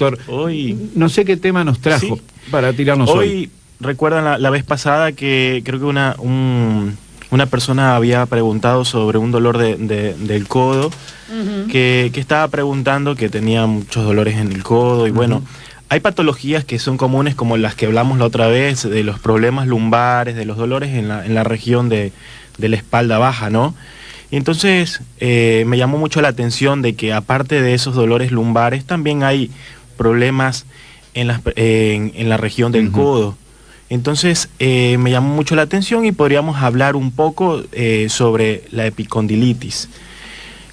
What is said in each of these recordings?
doctor. Hoy, no sé qué tema nos trajo para tirarnos hoy. Hoy, recuerdan la vez pasada que creo que una persona había preguntado sobre un dolor del codo, que estaba preguntando que tenía muchos dolores en el codo y bueno, hay patologías que son comunes como las que hablamos la otra vez, de los problemas lumbares, de los dolores en la región de la espalda baja, ¿no? Y entonces me llamó mucho la atención de que aparte de esos dolores lumbares también hay problemas en la región del codo. Entonces me llamó mucho la atención y podríamos hablar un poco sobre la epicondilitis.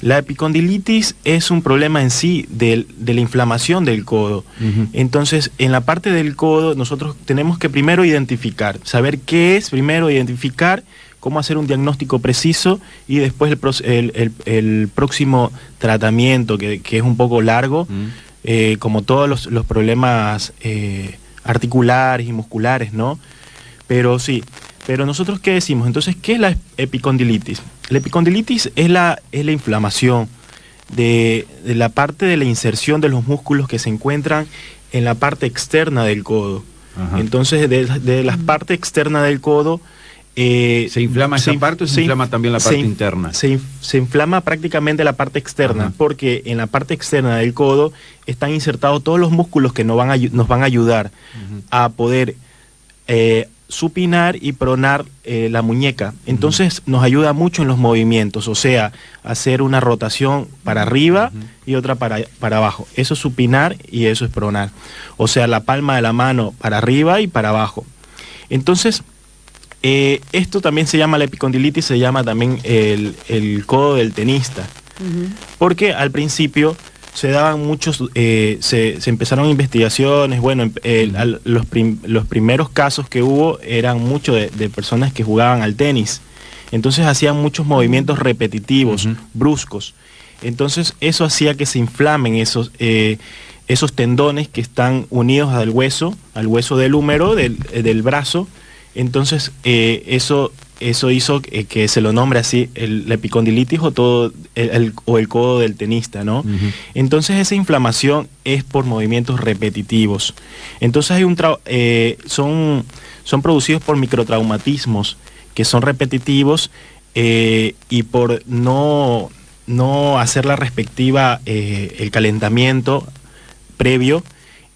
La epicondilitis es un problema en sí de la inflamación del codo. Entonces, en la parte del codo nosotros tenemos que primero identificar, saber qué es, primero identificar cómo hacer un diagnóstico preciso y después el próximo tratamiento, que es un poco largo, como todos los problemas articulares y musculares, ¿no? Pero sí, pero nosotros ¿qué decimos? Entonces, ¿qué es la epicondilitis? La epicondilitis es la inflamación de la parte de la inserción de los músculos que se encuentran en la parte externa del codo. Entonces, de la parte externa del codo, ¿se inflama esa parte o se inflama también la parte interna? Se inflama prácticamente la parte externa, porque en la parte externa del codo están insertados todos los músculos que nos van a ayudar a poder supinar y pronar la muñeca. Entonces nos ayuda mucho en los movimientos, o sea, hacer una rotación para arriba y otra para abajo. Eso es supinar y eso es pronar. O sea, la palma de la mano para arriba y para abajo. Entonces, esto también se llama la epicondilitis, se llama también el codo del tenista. Porque al principio se daban muchos, se empezaron investigaciones, bueno, los primeros casos que hubo eran muchos de personas que jugaban al tenis. Entonces hacían muchos movimientos repetitivos, bruscos. Entonces eso hacía que se inflamen esos tendones que están unidos al hueso del húmero, del brazo. Entonces eso hizo que se lo nombre así la epicondilitis o el codo del tenista, ¿no? Entonces esa inflamación es por movimientos repetitivos. Entonces hay son producidos por microtraumatismos que son repetitivos y por no hacer la respectiva el calentamiento previo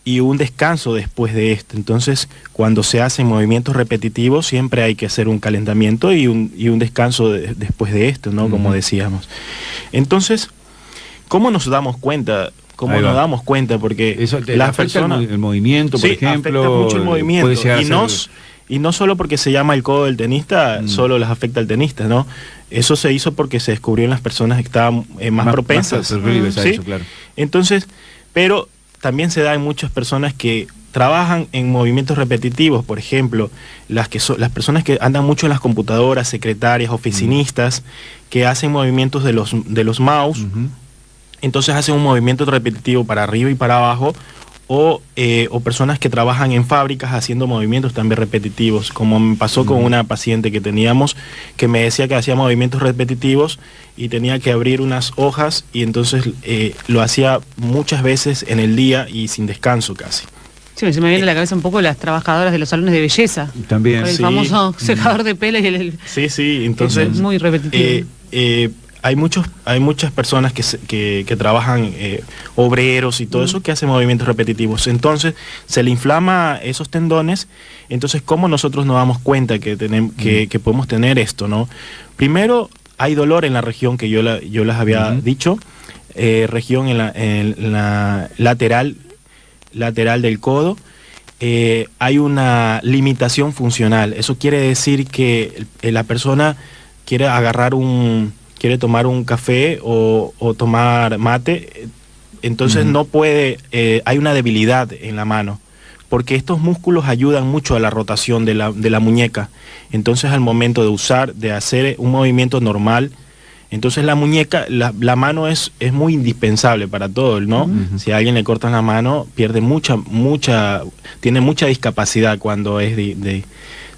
y un descanso después de esto. Entonces, cuando se hacen movimientos repetitivos, siempre hay que hacer un calentamiento y un descanso después de esto, ¿no? Como decíamos. Entonces, ¿cómo nos damos cuenta? ¿Cómo nos damos cuenta? Porque eso las personas... el movimiento, por ejemplo... afecta mucho el movimiento. Y no solo porque se llama el codo del tenista, solo les afecta al tenista, ¿no? Eso se hizo porque se descubrió en las personas que estaban más propensas. Más ¿sí? Eso, claro. Entonces, pero también se da en muchas personas que trabajan en movimientos repetitivos, por ejemplo, las personas que andan mucho en las computadoras, secretarias, oficinistas, que hacen movimientos de los mouse, entonces hacen un movimiento repetitivo para arriba y para abajo, o personas que trabajan en fábricas haciendo movimientos también repetitivos, como me pasó con una paciente que teníamos, que me decía que hacía movimientos repetitivos y tenía que abrir unas hojas y entonces lo hacía muchas veces en el día y sin descanso casi. Sí, se me viene a la cabeza un poco las trabajadoras de los salones de belleza. También. El famoso secador de pelo y Sí, entonces... Es muy repetitivo. Hay muchas personas que trabajan, obreros y todo eso, que hacen movimientos repetitivos. Entonces, se le inflama esos tendones. Entonces, ¿cómo nosotros nos damos cuenta que podemos tener esto, no? Primero, hay dolor en la región que yo les había dicho, región en la lateral del codo. Hay una limitación funcional. Eso quiere decir que la persona quiere tomar un café o tomar mate, entonces no puede, hay una debilidad en la mano, porque estos músculos ayudan mucho a la rotación de la muñeca. Entonces al momento de hacer un movimiento normal, entonces la muñeca, la mano es muy indispensable para todo, ¿no? Si a alguien le cortan la mano, pierde tiene mucha discapacidad cuando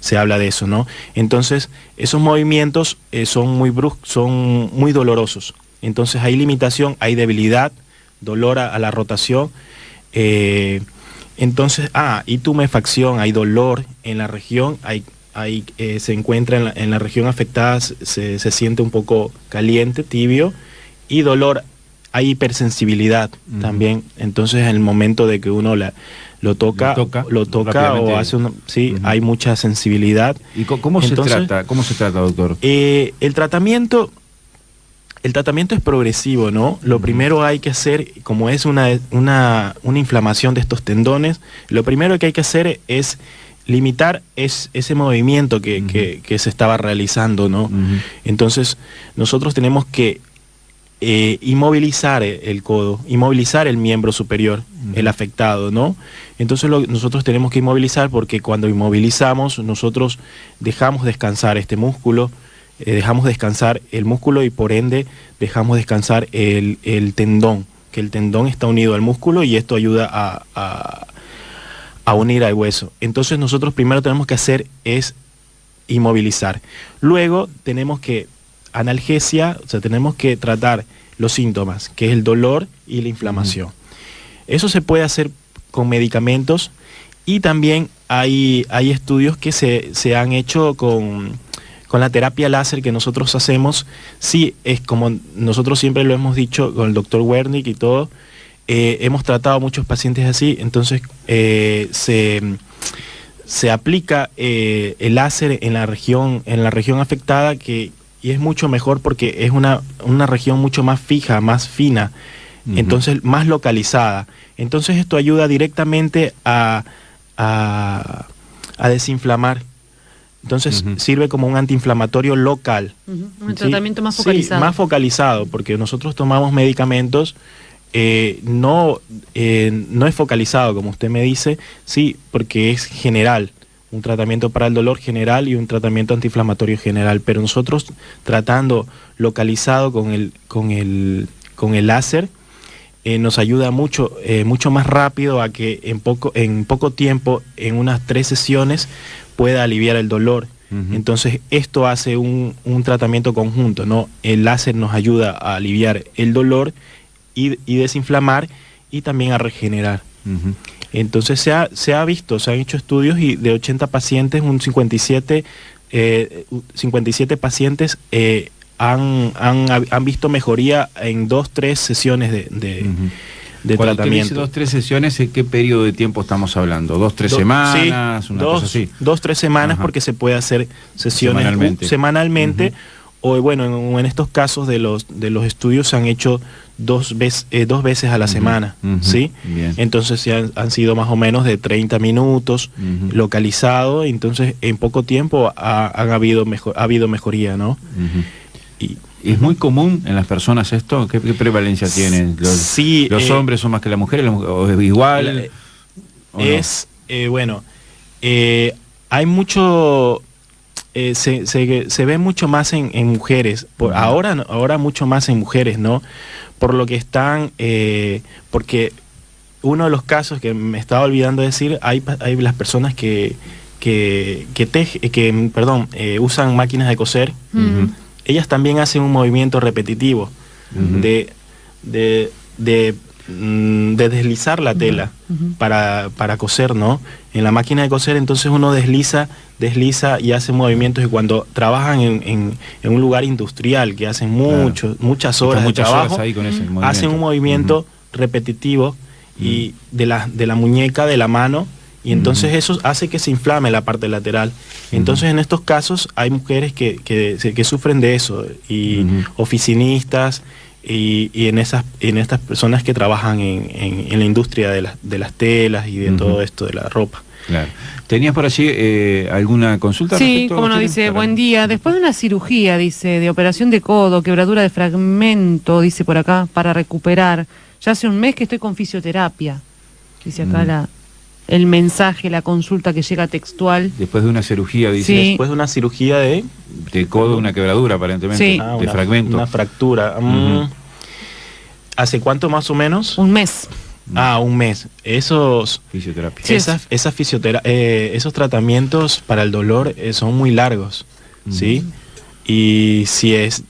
se habla de eso, ¿no? Entonces, esos movimientos son muy bruscos, son muy dolorosos. Entonces hay limitación, hay debilidad, dolor a la rotación. Entonces, y tumefacción, hay dolor en la región, se encuentra en la región afectada, se siente un poco caliente, tibio, y dolor, hay hipersensibilidad también. Entonces, en el momento de que uno lo toca o hace hay mucha sensibilidad. ¿Y cómo se trata? ¿Cómo se trata, doctor? El tratamiento es progresivo, ¿no? Lo primero hay que hacer, como es una inflamación de estos tendones, lo primero que hay que hacer es limitar ese movimiento que se estaba realizando, ¿no? Entonces, nosotros tenemos que inmovilizar el codo, inmovilizar el miembro superior, el afectado, ¿no? Entonces nosotros tenemos que inmovilizar, porque cuando inmovilizamos, nosotros dejamos descansar este músculo, dejamos descansar el músculo y por ende dejamos descansar el tendón, que el tendón está unido al músculo y esto ayuda a unir al hueso. Entonces nosotros primero tenemos que hacer es inmovilizar. Luego tenemos que analgesia, o sea, tenemos que tratar los síntomas, que es el dolor y la inflamación. Eso se puede hacer con medicamentos y también hay estudios que se han hecho con la terapia láser que nosotros hacemos. Sí, es como nosotros siempre lo hemos dicho con el doctor Wernick y todo, hemos tratado a muchos pacientes así, entonces se aplica el láser en la región afectada, y es mucho mejor porque es una región mucho más fija, más fina, entonces más localizada. Entonces esto ayuda directamente a desinflamar. Entonces sirve como un antiinflamatorio local. Un tratamiento más focalizado. Sí, más focalizado, porque nosotros tomamos medicamentos, no es focalizado, como usted me dice, sí, porque es general. Un tratamiento para el dolor general y un tratamiento antiinflamatorio general, pero nosotros tratando localizado con el láser nos ayuda mucho más rápido a que en poco tiempo, en unas 3 sesiones, pueda aliviar el dolor. Entonces esto hace un tratamiento conjunto, ¿no? El láser nos ayuda a aliviar el dolor y desinflamar y también a regenerar. Entonces se han hecho estudios y de 80 pacientes, 57 pacientes han visto mejoría en 2-3 sesiones de tratamiento. 2-3 sesiones, ¿en qué periodo de tiempo estamos hablando? ¿2-3 semanas? Sí, una cosa así. 2-3 semanas, porque se puede hacer sesiones semanalmente. O bueno, en estos casos de los estudios se han hecho 2 veces a la semana, ¿sí? Bien. Entonces han sido más o menos de 30 minutos localizado, entonces en poco tiempo ha habido mejoría, ¿no? Y ¿es muy común en las personas esto? ¿Qué prevalencia tienen? ¿Los hombres son más que las mujeres? ¿O es igual? Hay mucho... se ve mucho más en mujeres, ahora mucho más en mujeres, ¿no? Por lo que porque uno de los casos que me estaba olvidando decir, hay las personas que usan máquinas de coser, ellas también hacen un movimiento repetitivo de deslizar la tela para coser, ¿no? En la máquina de coser, entonces uno desliza y hace movimientos, y cuando trabajan en un lugar industrial que hacen muchas horas de trabajo, hacen un movimiento repetitivo y de la muñeca, de la mano, y entonces eso hace que se inflame la parte lateral. Entonces en estos casos hay mujeres que sufren de eso, y oficinistas, y en estas personas que trabajan en la industria de las telas y de todo esto de la ropa. Claro. ¿Tenías por allí alguna consulta? Sí, como nos dice, buen día. Después de una cirugía, dice, de operación de codo, quebradura de fragmento, dice por acá, para recuperar. Ya hace un mes que estoy con fisioterapia. Dice acá el mensaje, la consulta que llega textual. Después de una cirugía, dice. Sí. Después de una cirugía de codo, una quebradura aparentemente, sí. de fragmento. Una fractura. ¿Hace cuánto más o menos? Un mes. Un mes. Fisioterapia. Sí, esos tratamientos para el dolor son muy largos, ¿sí? Y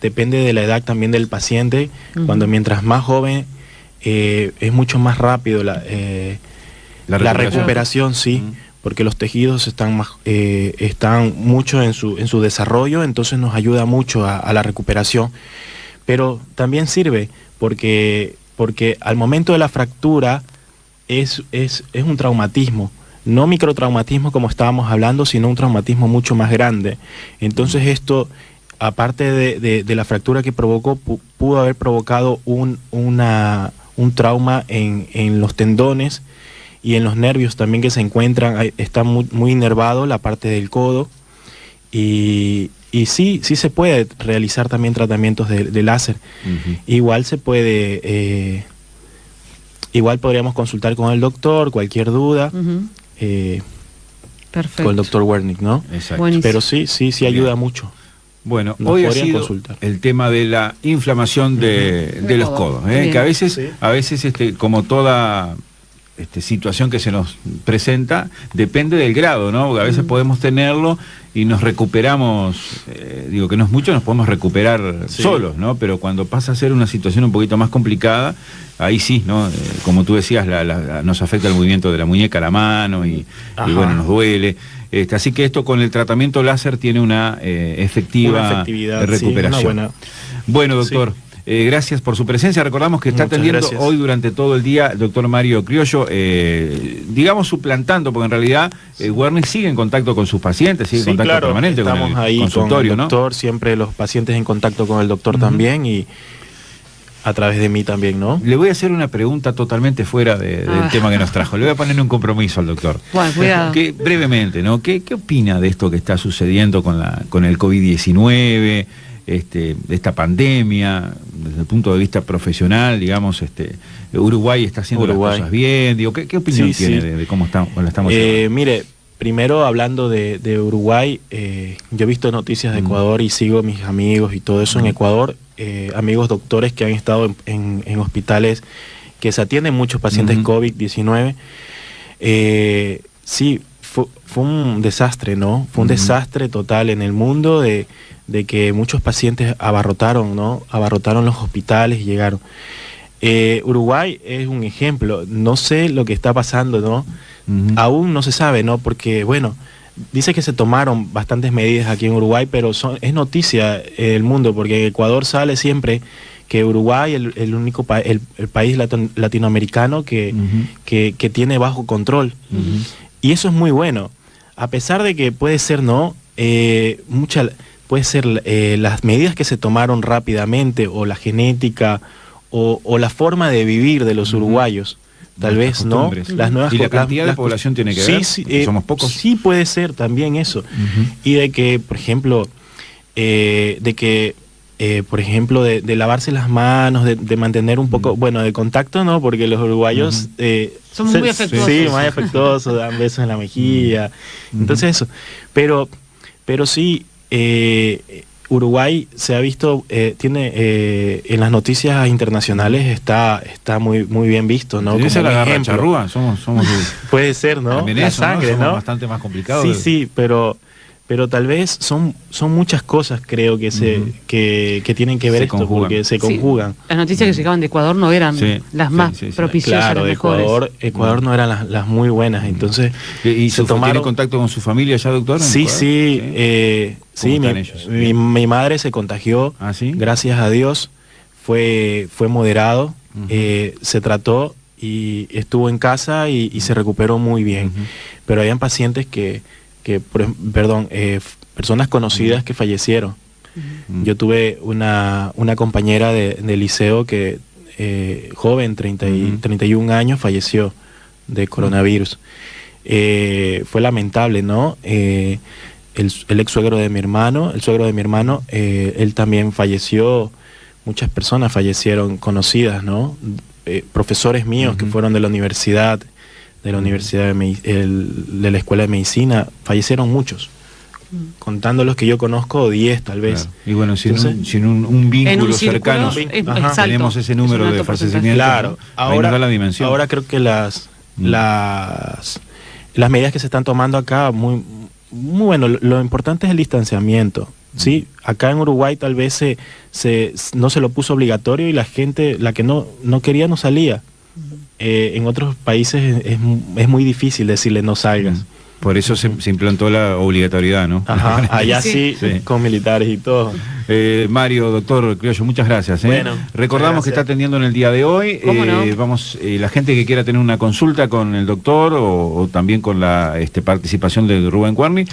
depende de la edad también del paciente. Mientras más joven es mucho más rápido la recuperación, sí, porque los tejidos están mucho en su desarrollo, entonces nos ayuda mucho a la recuperación. Pero también sirve porque al momento de la fractura es un traumatismo, no microtraumatismo como estábamos hablando, sino un traumatismo mucho más grande. Entonces esto, aparte de la fractura que provocó, pudo haber provocado un trauma en los tendones y en los nervios también que se encuentran, está muy inervado la parte del codo, y sí se puede realizar también tratamientos de láser. Igual se puede, igual podríamos consultar con el doctor, cualquier duda, Perfecto. con el doctor Wernick, ¿no? Exacto. Pero sí ayuda mucho. Bueno, Nos hoy ha podrían sido consultar. el tema de la inflamación de los codos, que a veces, como toda situación que se nos presenta, depende del grado, ¿no? Porque a veces podemos tenerlo y nos recuperamos, digo que no es mucho, nos podemos recuperar solos, ¿no? Pero cuando pasa a ser una situación un poquito más complicada, ahí sí, ¿no? Como tú decías, nos afecta el movimiento de la muñeca, la mano y bueno, nos duele. Así que esto con el tratamiento láser tiene una efectividad recuperación. Sí, una buena. Bueno, doctor. Gracias por su presencia. Recordamos que está atendiendo hoy durante todo el día el doctor Mario Criollo, digamos suplantando, porque en realidad Wernick sigue en contacto con sus pacientes, sigue en contacto permanente estamos con el ahí consultorio, con el doctor, ¿no? siempre los pacientes en contacto con el doctor también, y a través de mí también, ¿no? Le voy a hacer una pregunta totalmente fuera del tema que nos trajo. Le voy a poner un compromiso al doctor. Bueno, cuidado. Brevemente, ¿no? ¿Qué opina de esto que está sucediendo con el COVID-19? Esta pandemia, desde el punto de vista profesional, digamos, Uruguay está haciendo las cosas bien, digo, ¿qué opinión tiene de cómo la estamos llevando? Mire, primero hablando de Uruguay, yo he visto noticias de Ecuador y sigo mis amigos y todo eso en Ecuador, amigos doctores que han estado en hospitales que se atienden muchos pacientes COVID-19. Sí, fue un desastre, ¿no? Fue un desastre total en el mundo de que muchos pacientes abarrotaron los hospitales y llegaron. Uruguay es un ejemplo. No sé lo que está pasando, ¿no? Aún no se sabe, ¿no? Porque, bueno, dice que se tomaron bastantes medidas aquí en Uruguay, pero es noticia en el mundo, porque en Ecuador sale siempre que Uruguay es el único el país latinoamericano que tiene bajo control. Y eso es muy bueno. A pesar de que puede ser, ¿no? Puede ser las medidas que se tomaron rápidamente, o la genética, o la forma de vivir de los uruguayos, tal vez, ¿no? Las nuevas, ¿y la cantidad de población tiene que ver? Sí, somos pocos. Sí, puede ser también eso. Y de que, por ejemplo, de lavarse las manos, de mantener un poco, bueno, de contacto, ¿no? Porque los uruguayos somos muy afectuosos. Sí, muy afectuosos, dan besos en la mejilla. Entonces eso. Pero sí, Uruguay se ha visto, tiene en las noticias internacionales está muy bien visto, ¿no? Esa es la garra charrúa, somos puede ser, ¿no? La sangre, ¿no? Bastante más complicado. Sí, pero tal vez son muchas cosas, creo que que tienen que ver esto, porque se conjugan. Las noticias que llegaban de Ecuador no eran las más propiciosas, claro, las mejores. Ecuador no eran las muy buenas, entonces ¿Y se tomaron... ¿Tiene contacto con su familia ya, doctor? Sí. Mi madre se contagió, gracias a Dios, fue moderado, se trató y estuvo en casa y se recuperó muy bien. Pero habían pacientes personas conocidas que fallecieron. Yo tuve una compañera de liceo que joven, 31 años, falleció de coronavirus. Fue lamentable, ¿no? El ex suegro de mi hermano, él también falleció. Muchas personas fallecieron conocidas, ¿no? Profesores míos que fueron de la universidad, de la Escuela de Medicina, fallecieron muchos. Contando los que yo conozco, 10 tal vez. Claro. Y bueno, sin un vínculo cercano, tenemos ese número de fallecimientos. Claro, ahora da la dimensión. Ahora creo que las medidas que se están tomando acá, muy bueno, lo importante es el distanciamiento. Sí, acá en Uruguay tal vez no se lo puso obligatorio y la gente, la que no quería, no salía. En otros países es muy difícil decirle no salgas. Por eso se implantó la obligatoriedad, ¿no? Ajá, allá sí, con militares y todo. Mario, doctor Criollo, muchas gracias. Bueno, recordamos que está atendiendo en el día de hoy. ¿Cómo no? Vamos, la gente que quiera tener una consulta con el doctor o también con la participación de Rubén Cuerny,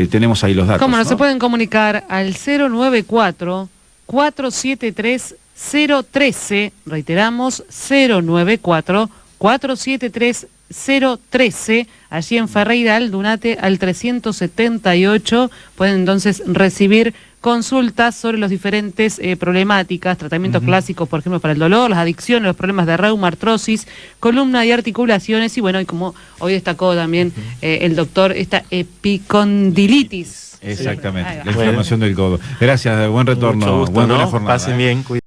tenemos ahí los datos. ¿Cómo no? ¿No? Se pueden comunicar al 094-473-013, reiteramos, 094-473-013, allí en Ferreira Aldunate al 378. Pueden entonces recibir consultas sobre las diferentes problemáticas, tratamientos clásicos, por ejemplo, para el dolor, las adicciones, los problemas de reuma, artrosis, columna y articulaciones, y bueno, y como hoy destacó también el doctor, esta epicondilitis. Exactamente, Ahí va. la inflamación del codo. Gracias, buen retorno, Mucho gusto, buena ¿no? jornada. Pasen bien, cuídense.